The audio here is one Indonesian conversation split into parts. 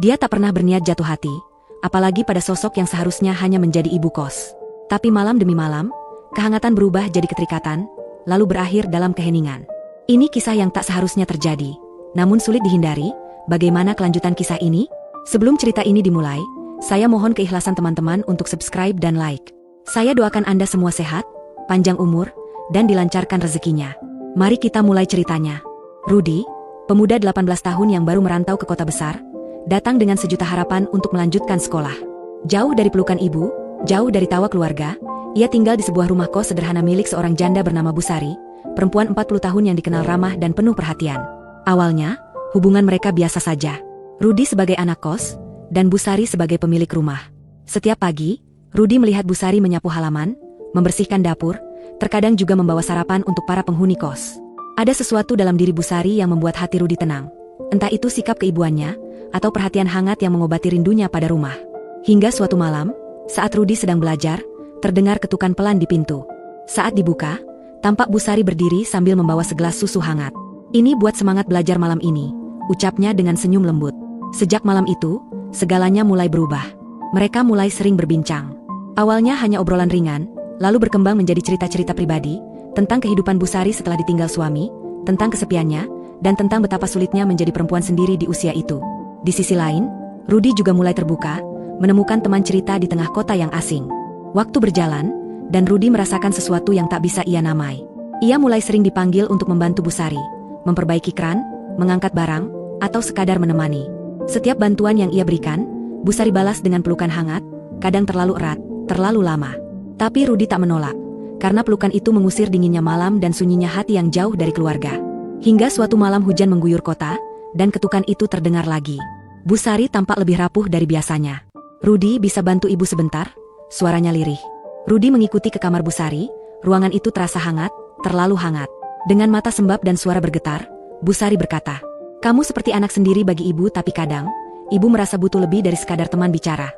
Dia tak pernah berniat jatuh hati, apalagi pada sosok yang seharusnya hanya menjadi ibu kos. Tapi malam demi malam, kehangatan berubah jadi keterikatan, lalu berakhir dalam keheningan. Ini kisah yang tak seharusnya terjadi, namun sulit dihindari. Bagaimana kelanjutan kisah ini? Sebelum cerita ini dimulai, saya mohon keikhlasan teman-teman untuk subscribe dan like. Saya doakan Anda semua sehat, panjang umur, dan dilancarkan rezekinya. Mari kita mulai ceritanya. Rudy, pemuda 18 tahun yang baru merantau ke kota besar, datang dengan sejuta harapan untuk melanjutkan sekolah. Jauh dari pelukan ibu, jauh dari tawa keluarga, ia tinggal di sebuah rumah kos sederhana milik seorang janda bernama Busari, perempuan 40 tahun yang dikenal ramah dan penuh perhatian. Awalnya, hubungan mereka biasa saja. Rudy sebagai anak kos, dan Busari sebagai pemilik rumah. Setiap pagi, Rudy melihat Busari menyapu halaman, membersihkan dapur, terkadang juga membawa sarapan untuk para penghuni kos. Ada sesuatu dalam diri Busari yang membuat hati Rudy tenang. Entah itu sikap keibuannya, atau perhatian hangat yang mengobati rindunya pada rumah. Hingga suatu malam, saat Rudy sedang belajar, terdengar ketukan pelan di pintu. Saat dibuka, tampak Busari berdiri sambil membawa segelas susu hangat. "Ini buat semangat belajar malam ini," ucapnya dengan senyum lembut. Sejak malam itu, segalanya mulai berubah. Mereka mulai sering berbincang. Awalnya hanya obrolan ringan, lalu berkembang menjadi cerita-cerita pribadi, tentang kehidupan Busari setelah ditinggal suami, tentang kesepiannya, dan tentang betapa sulitnya menjadi perempuan sendiri di usia itu. Di sisi lain, Rudy juga mulai terbuka, menemukan teman cerita di tengah kota yang asing. Waktu berjalan, dan Rudy merasakan sesuatu yang tak bisa ia namai. Ia mulai sering dipanggil untuk membantu Busari, memperbaiki keran, mengangkat barang, atau sekadar menemani. Setiap bantuan yang ia berikan, Busari balas dengan pelukan hangat, kadang terlalu erat, terlalu lama. Tapi Rudy tak menolak, karena pelukan itu mengusir dinginnya malam dan sunyinya hati yang jauh dari keluarga. Hingga suatu malam hujan mengguyur kota, dan ketukan itu terdengar lagi. Busari tampak lebih rapuh dari biasanya. "Rudy, bisa bantu ibu sebentar?" Suaranya lirih. Rudy mengikuti ke kamar Busari, ruangan itu terasa hangat, terlalu hangat. Dengan mata sembab dan suara bergetar, Busari berkata, "Kamu seperti anak sendiri bagi ibu, tapi kadang, ibu merasa butuh lebih dari sekadar teman bicara."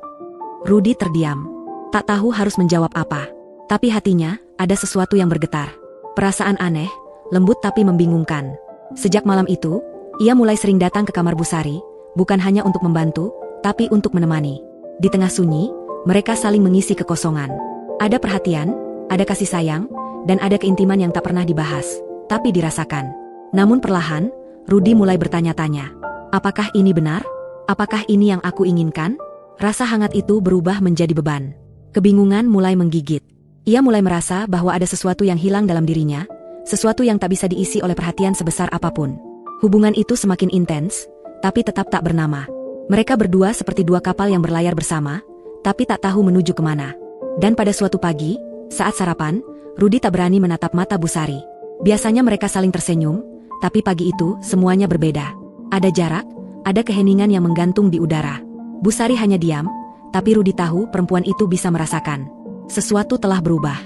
Rudy terdiam. Tak tahu harus menjawab apa. Tapi hatinya, ada sesuatu yang bergetar. Perasaan aneh, lembut tapi membingungkan. Sejak malam itu, ia mulai sering datang ke kamar Busari, bukan hanya untuk membantu, tapi untuk menemani. Di tengah sunyi, mereka saling mengisi kekosongan. Ada perhatian, ada kasih sayang, dan ada keintiman yang tak pernah dibahas, tapi dirasakan. Namun perlahan, Rudy mulai bertanya-tanya, apakah ini benar? Apakah ini yang aku inginkan? Rasa hangat itu berubah menjadi beban. Kebingungan mulai menggigit. Ia mulai merasa bahwa ada sesuatu yang hilang dalam dirinya, sesuatu yang tak bisa diisi oleh perhatian sebesar apapun. Hubungan itu semakin intens, tapi tetap tak bernama. Mereka berdua seperti dua kapal yang berlayar bersama, tapi tak tahu menuju kemana. Dan pada suatu pagi, saat sarapan, Rudy tak berani menatap mata Busari. Biasanya mereka saling tersenyum, tapi pagi itu semuanya berbeda. Ada jarak, ada keheningan yang menggantung di udara. Busari hanya diam, tapi Rudy tahu perempuan itu bisa merasakan. Sesuatu telah berubah.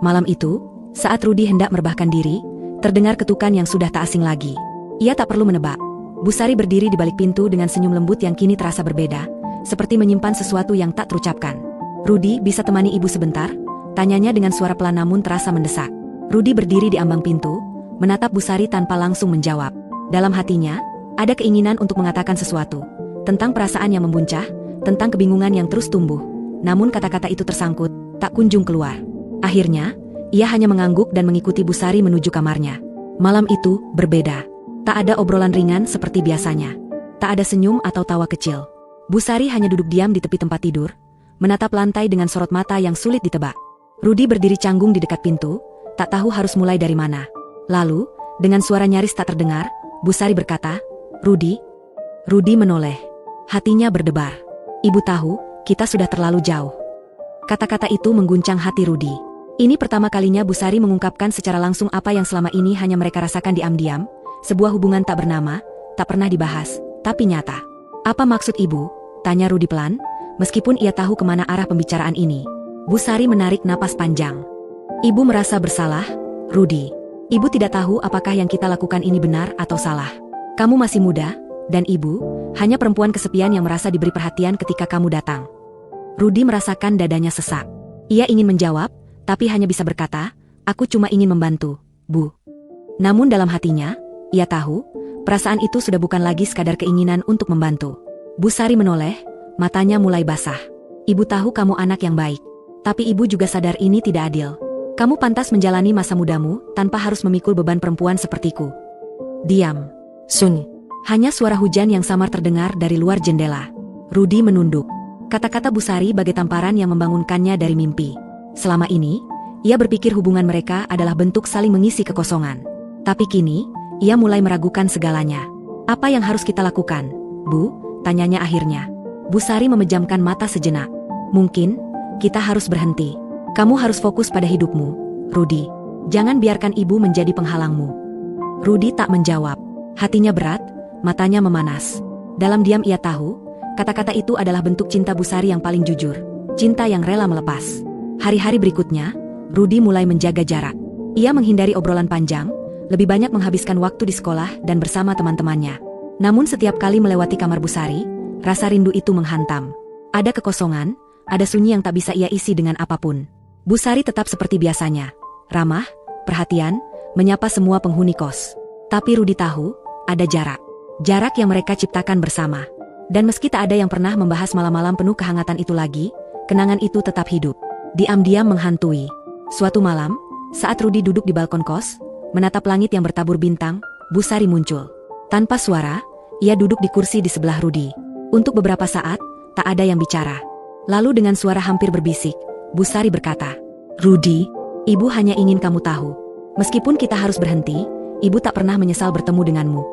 Malam itu, saat Rudy hendak merebahkan diri, terdengar ketukan yang sudah tak asing lagi. Ia tak perlu menebak. Busari berdiri di balik pintu dengan senyum lembut yang kini terasa berbeda, seperti menyimpan sesuatu yang tak terucapkan. "Rudy, bisa temani ibu sebentar?" tanyanya dengan suara pelan namun terasa mendesak. Rudy berdiri di ambang pintu, menatap Busari tanpa langsung menjawab. Dalam hatinya, ada keinginan untuk mengatakan sesuatu. Tentang perasaan yang membuncah, tentang kebingungan yang terus tumbuh. Namun kata-kata itu tersangkut, tak kunjung keluar. Akhirnya, ia hanya mengangguk dan mengikuti Busari menuju kamarnya. Malam itu, berbeda. Tak ada obrolan ringan seperti biasanya. Tak ada senyum atau tawa kecil. Busari hanya duduk diam di tepi tempat tidur, menatap lantai dengan sorot mata yang sulit ditebak. Rudy berdiri canggung di dekat pintu, tak tahu harus mulai dari mana. Lalu, dengan suara nyaris tak terdengar, Busari berkata, "Rudy." Rudy menoleh. Hatinya berdebar. "Ibu tahu, kita sudah terlalu jauh." Kata-kata itu mengguncang hati Rudy. Ini pertama kalinya Busari mengungkapkan secara langsung apa yang selama ini hanya mereka rasakan diam-diam, sebuah hubungan tak bernama, tak pernah dibahas, tapi nyata. "Apa maksud ibu?" tanya Rudy pelan, meskipun ia tahu kemana arah pembicaraan ini. Busari menarik napas panjang. "Ibu merasa bersalah, Rudy. Ibu tidak tahu apakah yang kita lakukan ini benar atau salah. Kamu masih muda, dan ibu, hanya perempuan kesepian yang merasa diberi perhatian ketika kamu datang." Rudy merasakan dadanya sesak. Ia ingin menjawab, tapi hanya bisa berkata, "Aku cuma ingin membantu, Bu." Namun dalam hatinya, ia tahu, perasaan itu sudah bukan lagi sekadar keinginan untuk membantu. Bu Sari menoleh, matanya mulai basah. Ibu tahu kamu anak yang baik. Tapi ibu juga sadar ini tidak adil. Kamu pantas menjalani masa mudamu tanpa harus memikul beban perempuan sepertiku. Diam. Sun. Hanya suara hujan yang samar terdengar dari luar jendela. Rudi menunduk. Kata-kata Bu Sari bagai tamparan yang membangunkannya dari mimpi. Selama ini, ia berpikir hubungan mereka adalah bentuk saling mengisi kekosongan. Tapi kini, ia mulai meragukan segalanya. Apa yang harus kita lakukan, Bu? Tanyanya akhirnya. Bu Sari memejamkan mata sejenak. Mungkin, kita harus berhenti. Kamu harus fokus pada hidupmu, Rudi. Jangan biarkan ibu menjadi penghalangmu. Rudi tak menjawab. Hatinya berat, matanya memanas. Dalam diam ia tahu, kata-kata itu adalah bentuk cinta Bu Sari yang paling jujur. Cinta yang rela melepas. Hari-hari berikutnya, Rudi mulai menjaga jarak. Ia menghindari obrolan panjang, lebih banyak menghabiskan waktu di sekolah dan bersama teman-temannya. Namun setiap kali melewati kamar Bu Sari, rasa rindu itu menghantam. Ada kekosongan, ada sunyi yang tak bisa ia isi dengan apapun. Bu Sari tetap seperti biasanya. Ramah, perhatian, menyapa semua penghuni kos. Tapi Rudi tahu, ada jarak. Jarak yang mereka ciptakan bersama. Dan meski tak ada yang pernah membahas malam-malam penuh kehangatan itu lagi, kenangan itu tetap hidup. Diam-diam menghantui. Suatu malam, saat Rudi duduk di balkon kos, menatap langit yang bertabur bintang, Bu Sari muncul. Tanpa suara, ia duduk di kursi di sebelah Rudi. Untuk beberapa saat, tak ada yang bicara. Lalu dengan suara hampir berbisik, Bu Sari berkata, "Rudi, ibu hanya ingin kamu tahu. Meskipun kita harus berhenti, ibu tak pernah menyesal bertemu denganmu."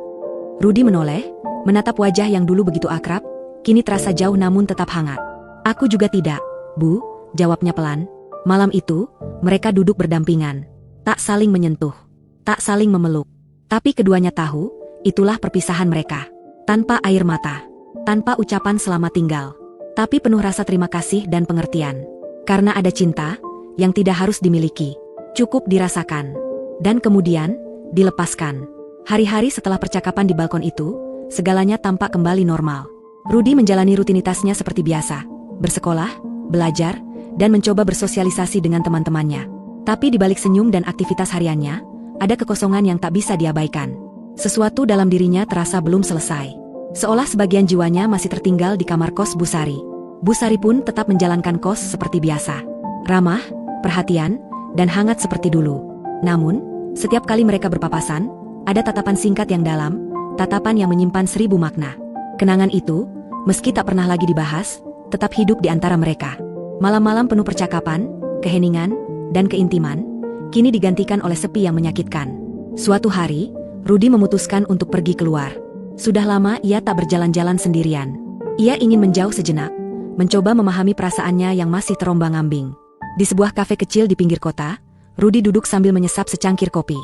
Rudi menoleh, menatap wajah yang dulu begitu akrab, kini terasa jauh namun tetap hangat. "Aku juga tidak, Bu," jawabnya pelan. Malam itu, mereka duduk berdampingan. Tak saling menyentuh, tak saling memeluk. Tapi keduanya tahu, itulah perpisahan mereka. Tanpa air mata, tanpa ucapan selamat tinggal. Tapi penuh rasa terima kasih dan pengertian. Karena ada cinta, yang tidak harus dimiliki. Cukup dirasakan. Dan kemudian, dilepaskan. Hari-hari setelah percakapan di balkon itu, segalanya tampak kembali normal. Rudi menjalani rutinitasnya seperti biasa. Bersekolah, belajar, dan mencoba bersosialisasi dengan teman-temannya. Tapi di balik senyum dan aktivitas hariannya, ada kekosongan yang tak bisa diabaikan. Sesuatu dalam dirinya terasa belum selesai. Seolah sebagian jiwanya masih tertinggal di kamar kos Bu Sari. Bu Sari pun tetap menjalankan kos seperti biasa. Ramah, perhatian, dan hangat seperti dulu. Namun, setiap kali mereka berpapasan, ada tatapan singkat yang dalam, tatapan yang menyimpan 1000 makna. Kenangan itu, meski tak pernah lagi dibahas, tetap hidup di antara mereka. Malam-malam penuh percakapan, keheningan, dan keintiman, kini digantikan oleh sepi yang menyakitkan. Suatu hari, Rudi memutuskan untuk pergi keluar. Sudah lama ia tak berjalan-jalan sendirian. Ia ingin menjauh sejenak, mencoba memahami perasaannya yang masih terombang-ambing. Di sebuah kafe kecil di pinggir kota, Rudi duduk sambil menyesap secangkir kopi.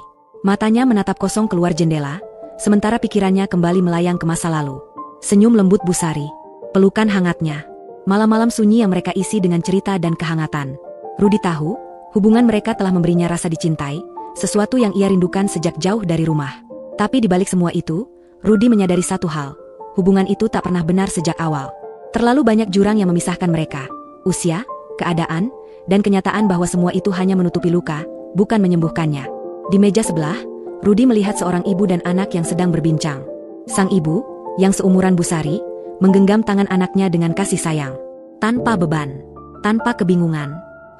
Matanya menatap kosong keluar jendela, sementara pikirannya kembali melayang ke masa lalu. Senyum lembut Bu Sari, pelukan hangatnya, malam-malam sunyi yang mereka isi dengan cerita dan kehangatan. Rudi tahu, hubungan mereka telah memberinya rasa dicintai, sesuatu yang ia rindukan sejak jauh dari rumah. Tapi di balik semua itu, Rudi menyadari satu hal, hubungan itu tak pernah benar sejak awal. Terlalu banyak jurang yang memisahkan mereka, usia, keadaan, dan kenyataan bahwa semua itu hanya menutupi luka, bukan menyembuhkannya. Di meja sebelah, Rudi melihat seorang ibu dan anak yang sedang berbincang. Sang ibu, yang seumuran Bu Sari, menggenggam tangan anaknya dengan kasih sayang. Tanpa beban, tanpa kebingungan,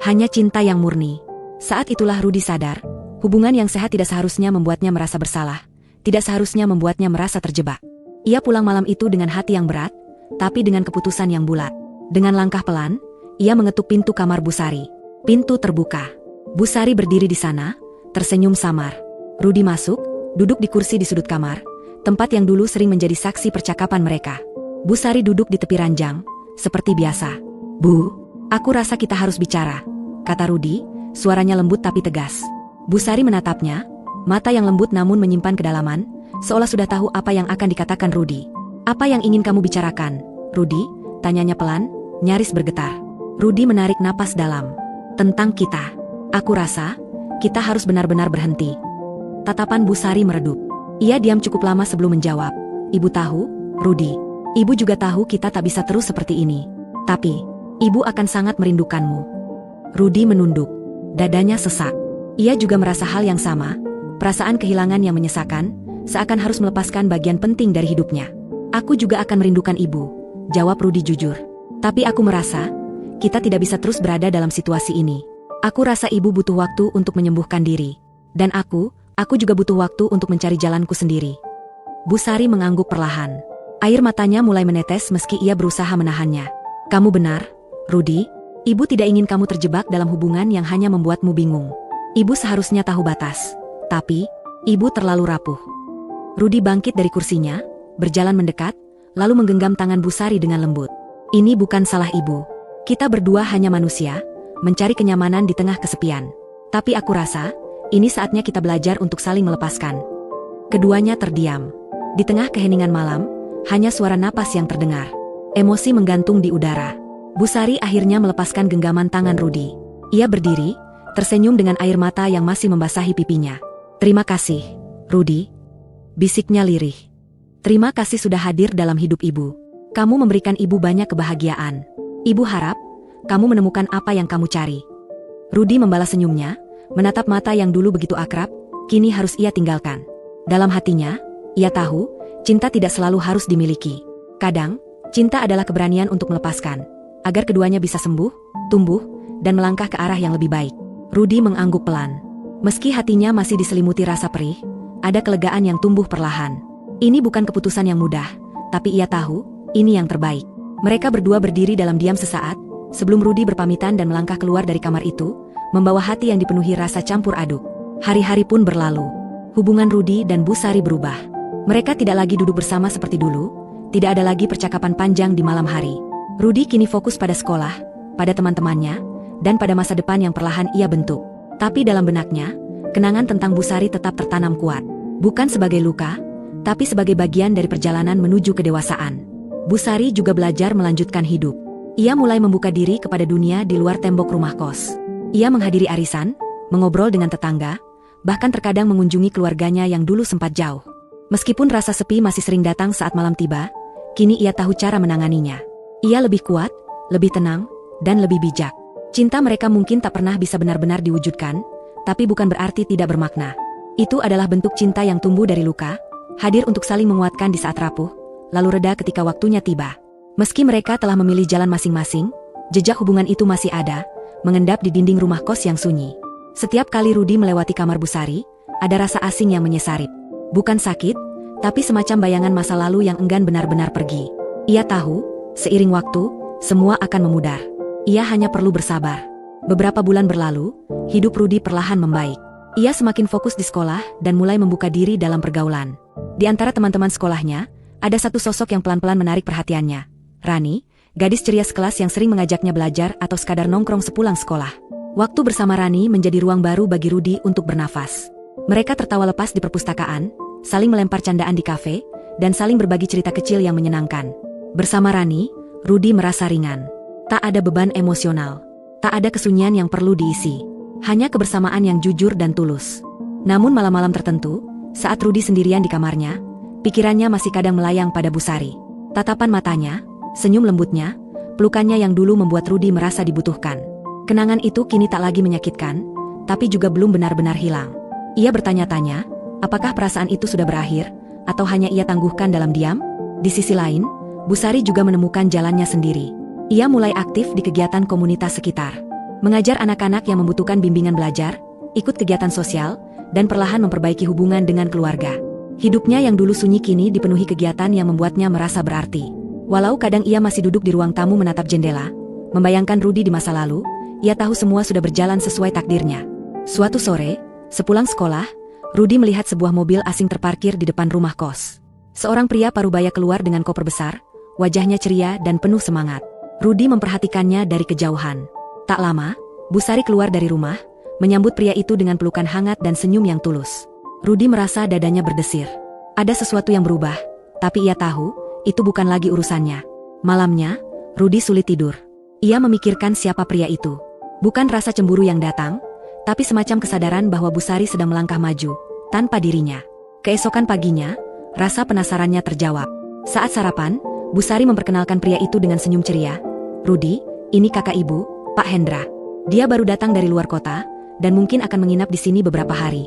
hanya cinta yang murni. Saat itulah Rudi sadar, hubungan yang sehat tidak seharusnya membuatnya merasa bersalah. Tidak seharusnya membuatnya merasa terjebak. Ia pulang malam itu dengan hati yang berat, tapi dengan keputusan yang bulat. Dengan langkah pelan, ia mengetuk pintu kamar Bu Sari. Pintu terbuka. Bu Sari berdiri di sana, tersenyum samar. Rudi masuk, duduk di kursi di sudut kamar, tempat yang dulu sering menjadi saksi percakapan mereka. Bu Sari duduk di tepi ranjang, seperti biasa. "Bu, aku rasa kita harus bicara," kata Rudi, suaranya lembut tapi tegas. Bu Sari menatapnya, mata yang lembut namun menyimpan kedalaman, seolah sudah tahu apa yang akan dikatakan Rudi. "Apa yang ingin kamu bicarakan, Rudi?" tanyanya pelan, nyaris bergetar. Rudi menarik napas dalam. "Tentang kita. Aku rasa, kita harus benar-benar berhenti." Tatapan Bu Sari meredup. Ia diam cukup lama sebelum menjawab. "Ibu tahu, Rudi. Ibu juga tahu kita tak bisa terus seperti ini. Tapi, ibu akan sangat merindukanmu." Rudi menunduk. Dadanya sesak. Ia juga merasa hal yang sama. Perasaan kehilangan yang menyesakan, seakan harus melepaskan bagian penting dari hidupnya. "Aku juga akan merindukan ibu," jawab Rudi jujur. Tapi aku merasa, kita tidak bisa terus berada dalam situasi ini. Aku rasa ibu butuh waktu untuk menyembuhkan diri. Dan aku juga butuh waktu untuk mencari jalanku sendiri. Bu Sari mengangguk perlahan. Air matanya mulai menetes meski ia berusaha menahannya. Kamu benar, Rudi. Ibu tidak ingin kamu terjebak dalam hubungan yang hanya membuatmu bingung. Ibu seharusnya tahu batas. Tapi, ibu terlalu rapuh. Rudi bangkit dari kursinya, berjalan mendekat, lalu menggenggam tangan Bu Sari dengan lembut. Ini bukan salah ibu. Kita berdua hanya manusia, mencari kenyamanan di tengah kesepian. Tapi aku rasa, ini saatnya kita belajar untuk saling melepaskan. Keduanya terdiam. Di tengah keheningan malam, hanya suara napas yang terdengar. Emosi menggantung di udara. Bu Sari akhirnya melepaskan genggaman tangan Rudi. Ia berdiri, tersenyum dengan air mata yang masih membasahi pipinya. Terima kasih, Rudi. Bisiknya lirih. Terima kasih sudah hadir dalam hidup ibu. Kamu memberikan ibu banyak kebahagiaan. Ibu harap, kamu menemukan apa yang kamu cari. Rudi membalas senyumnya, menatap mata yang dulu begitu akrab, kini harus ia tinggalkan. Dalam hatinya, ia tahu, cinta tidak selalu harus dimiliki. Kadang, cinta adalah keberanian untuk melepaskan, agar keduanya bisa sembuh, tumbuh, dan melangkah ke arah yang lebih baik. Rudi mengangguk pelan. Meski hatinya masih diselimuti rasa perih, ada kelegaan yang tumbuh perlahan. Ini bukan keputusan yang mudah, tapi ia tahu, ini yang terbaik. Mereka berdua berdiri dalam diam sesaat, sebelum Rudi berpamitan dan melangkah keluar dari kamar itu, membawa hati yang dipenuhi rasa campur aduk. Hari-hari pun berlalu. Hubungan Rudi dan Bu Sari berubah. Mereka tidak lagi duduk bersama seperti dulu, tidak ada lagi percakapan panjang di malam hari. Rudi kini fokus pada sekolah, pada teman-temannya, dan pada masa depan yang perlahan ia bentuk. Tapi dalam benaknya, kenangan tentang Bu Sari tetap tertanam kuat. Bukan sebagai luka, tapi sebagai bagian dari perjalanan menuju kedewasaan. Bu Sari juga belajar melanjutkan hidup. Ia mulai membuka diri kepada dunia di luar tembok rumah kos. Ia menghadiri arisan, mengobrol dengan tetangga, bahkan terkadang mengunjungi keluarganya yang dulu sempat jauh. Meskipun rasa sepi masih sering datang saat malam tiba, kini ia tahu cara menanganinya. Ia lebih kuat, lebih tenang, dan lebih bijak. Cinta mereka mungkin tak pernah bisa benar-benar diwujudkan, tapi bukan berarti tidak bermakna. Itu adalah bentuk cinta yang tumbuh dari luka, hadir untuk saling menguatkan di saat rapuh, lalu reda ketika waktunya tiba. Meski mereka telah memilih jalan masing-masing, jejak hubungan itu masih ada, mengendap di dinding rumah kos yang sunyi. Setiap kali Rudi melewati kamar Bu Sari, ada rasa asing yang menyesarip. Bukan sakit, tapi semacam bayangan masa lalu yang enggan benar-benar pergi. Ia tahu, seiring waktu, semua akan memudar. Ia hanya perlu bersabar. Beberapa bulan berlalu, hidup Rudi perlahan membaik. Ia semakin fokus di sekolah dan mulai membuka diri dalam pergaulan. Di antara teman-teman sekolahnya, ada satu sosok yang pelan-pelan menarik perhatiannya. Rani, gadis ceria sekelas yang sering mengajaknya belajar atau sekadar nongkrong sepulang sekolah. Waktu bersama Rani menjadi ruang baru bagi Rudi untuk bernafas. Mereka tertawa lepas di perpustakaan, saling melempar candaan di kafe, dan saling berbagi cerita kecil yang menyenangkan. Bersama Rani, Rudi merasa ringan. Tak ada beban emosional. Tak ada kesunyian yang perlu diisi. Hanya kebersamaan yang jujur dan tulus. Namun malam-malam tertentu, saat Rudi sendirian di kamarnya, pikirannya masih kadang melayang pada Bu Sari. Tatapan matanya, senyum lembutnya, pelukannya yang dulu membuat Rudi merasa dibutuhkan. Kenangan itu kini tak lagi menyakitkan, tapi juga belum benar-benar hilang. Ia bertanya-tanya, apakah perasaan itu sudah berakhir, atau hanya ia tangguhkan dalam diam? Di sisi lain, Bu Sari juga menemukan jalannya sendiri. Ia mulai aktif di kegiatan komunitas sekitar. Mengajar anak-anak yang membutuhkan bimbingan belajar, ikut kegiatan sosial, dan perlahan memperbaiki hubungan dengan keluarga. Hidupnya yang dulu sunyi kini dipenuhi kegiatan yang membuatnya merasa berarti. Walau kadang ia masih duduk di ruang tamu menatap jendela, membayangkan Rudi di masa lalu, ia tahu semua sudah berjalan sesuai takdirnya. Suatu sore, sepulang sekolah, Rudi melihat sebuah mobil asing terparkir di depan rumah kos. Seorang pria parubaya keluar dengan koper besar, wajahnya ceria dan penuh semangat. Rudi memperhatikannya dari kejauhan. Tak lama, Bu Sari keluar dari rumah, menyambut pria itu dengan pelukan hangat dan senyum yang tulus. Rudi merasa dadanya berdesir. Ada sesuatu yang berubah, tapi ia tahu, itu bukan lagi urusannya. Malamnya, Rudi sulit tidur. Ia memikirkan siapa pria itu. Bukan rasa cemburu yang datang, tapi semacam kesadaran bahwa Bu Sari sedang melangkah maju, tanpa dirinya. Keesokan paginya, rasa penasarannya terjawab. Saat sarapan, Bu Sari memperkenalkan pria itu dengan senyum ceria. Rudi, ini kakak ibu, Pak Hendra. Dia baru datang dari luar kota, dan mungkin akan menginap di sini beberapa hari.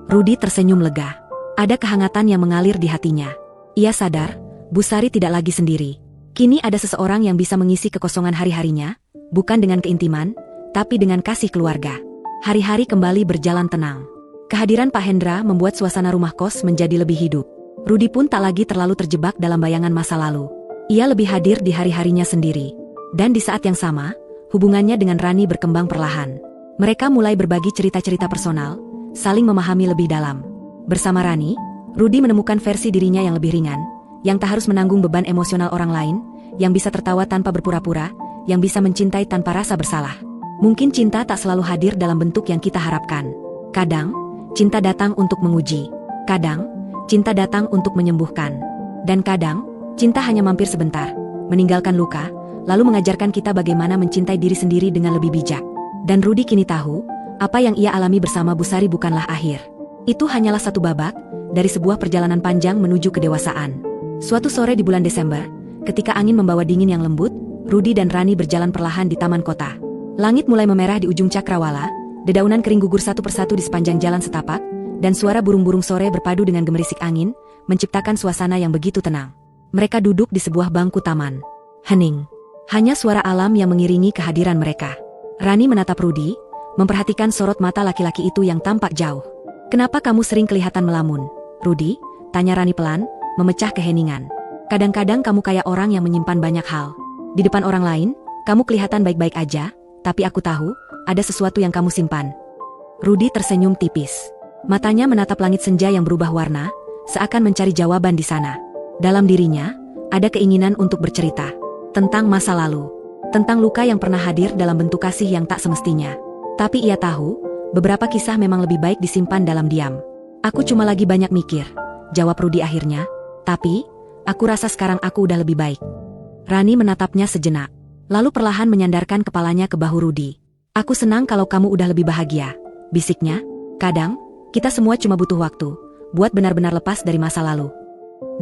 Rudi tersenyum lega. Ada kehangatan yang mengalir di hatinya. Ia sadar, Bu Sari tidak lagi sendiri. Kini ada seseorang yang bisa mengisi kekosongan hari-harinya, bukan dengan keintiman, tapi dengan kasih keluarga. Hari-hari kembali berjalan tenang. Kehadiran Pak Hendra membuat suasana rumah kos menjadi lebih hidup. Rudi pun tak lagi terlalu terjebak dalam bayangan masa lalu. Ia lebih hadir di hari-harinya sendiri. Dan di saat yang sama, hubungannya dengan Rani berkembang perlahan. Mereka mulai berbagi cerita-cerita personal, saling memahami lebih dalam. Bersama Rani, Rudi menemukan versi dirinya yang lebih ringan, yang tak harus menanggung beban emosional orang lain, yang bisa tertawa tanpa berpura-pura, yang bisa mencintai tanpa rasa bersalah. Mungkin cinta tak selalu hadir dalam bentuk yang kita harapkan. Kadang, cinta datang untuk menguji. Kadang, cinta datang untuk menyembuhkan. Dan kadang, cinta hanya mampir sebentar, meninggalkan luka, lalu mengajarkan kita bagaimana mencintai diri sendiri dengan lebih bijak. Dan Rudi kini tahu, apa yang ia alami bersama Busari bukanlah akhir. Itu hanyalah satu babak, dari sebuah perjalanan panjang menuju kedewasaan. Suatu sore di bulan Desember, ketika angin membawa dingin yang lembut, Rudi dan Rani berjalan perlahan di taman kota. Langit mulai memerah di ujung cakrawala, dedaunan kering gugur satu persatu di sepanjang jalan setapak, dan suara burung-burung sore berpadu dengan gemerisik angin, menciptakan suasana yang begitu tenang. Mereka duduk di sebuah bangku taman. Hening. Hanya suara alam yang mengiringi kehadiran mereka. Rani menatap Rudi, memperhatikan sorot mata laki-laki itu yang tampak jauh. "Kenapa kamu sering kelihatan melamun, Rudi?" tanya Rani pelan, memecah keheningan. "Kadang-kadang kamu kayak orang yang menyimpan banyak hal. Di depan orang lain, kamu kelihatan baik-baik aja, tapi aku tahu, ada sesuatu yang kamu simpan." Rudi tersenyum tipis. Matanya menatap langit senja yang berubah warna, seakan mencari jawaban di sana. Dalam dirinya, ada keinginan untuk bercerita. Tentang masa lalu. Tentang luka yang pernah hadir dalam bentuk kasih yang tak semestinya. Tapi ia tahu, beberapa kisah memang lebih baik disimpan dalam diam. "Aku cuma lagi banyak mikir," jawab Rudi akhirnya. "Tapi, aku rasa sekarang aku udah lebih baik." Rani menatapnya sejenak, lalu perlahan menyandarkan kepalanya ke bahu Rudi. "Aku senang kalau kamu udah lebih bahagia," bisiknya. "Kadang, kita semua cuma butuh waktu, buat benar-benar lepas dari masa lalu."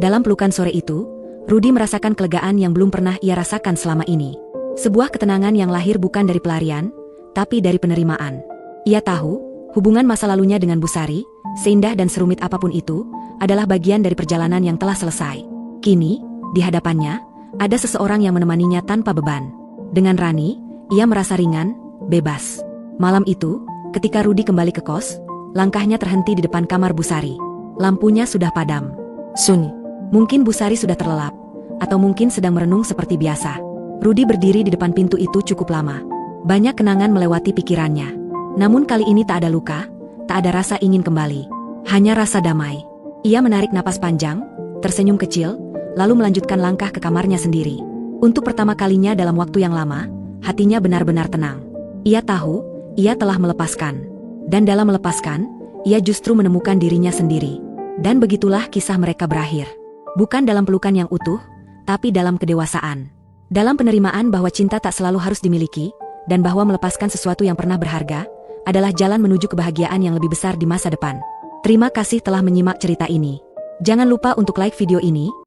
Dalam pelukan sore itu, Rudi merasakan kelegaan yang belum pernah ia rasakan selama ini. Sebuah ketenangan yang lahir bukan dari pelarian, tapi dari penerimaan. Ia tahu, hubungan masa lalunya dengan Busari, seindah dan serumit apapun itu, adalah bagian dari perjalanan yang telah selesai. Kini, di hadapannya, ada seseorang yang menemaninya tanpa beban. Dengan Rani, ia merasa ringan, bebas. Malam itu, ketika Rudi kembali ke kos, langkahnya terhenti di depan kamar Busari. Lampunya sudah padam. Sunyi. Mungkin Busari sudah terlelap, atau mungkin sedang merenung seperti biasa. Rudi berdiri di depan pintu itu cukup lama. Banyak kenangan melewati pikirannya. Namun kali ini tak ada luka, tak ada rasa ingin kembali. Hanya rasa damai. Ia menarik napas panjang, tersenyum kecil, lalu melanjutkan langkah ke kamarnya sendiri. Untuk pertama kalinya dalam waktu yang lama, hatinya benar-benar tenang. Ia tahu, ia telah melepaskan. Dan dalam melepaskan, ia justru menemukan dirinya sendiri. Dan begitulah kisah mereka berakhir. Bukan dalam pelukan yang utuh, tapi dalam kedewasaan. Dalam penerimaan bahwa cinta tak selalu harus dimiliki, dan bahwa melepaskan sesuatu yang pernah berharga, adalah jalan menuju kebahagiaan yang lebih besar di masa depan. Terima kasih telah menyimak cerita ini. Jangan lupa untuk like video ini,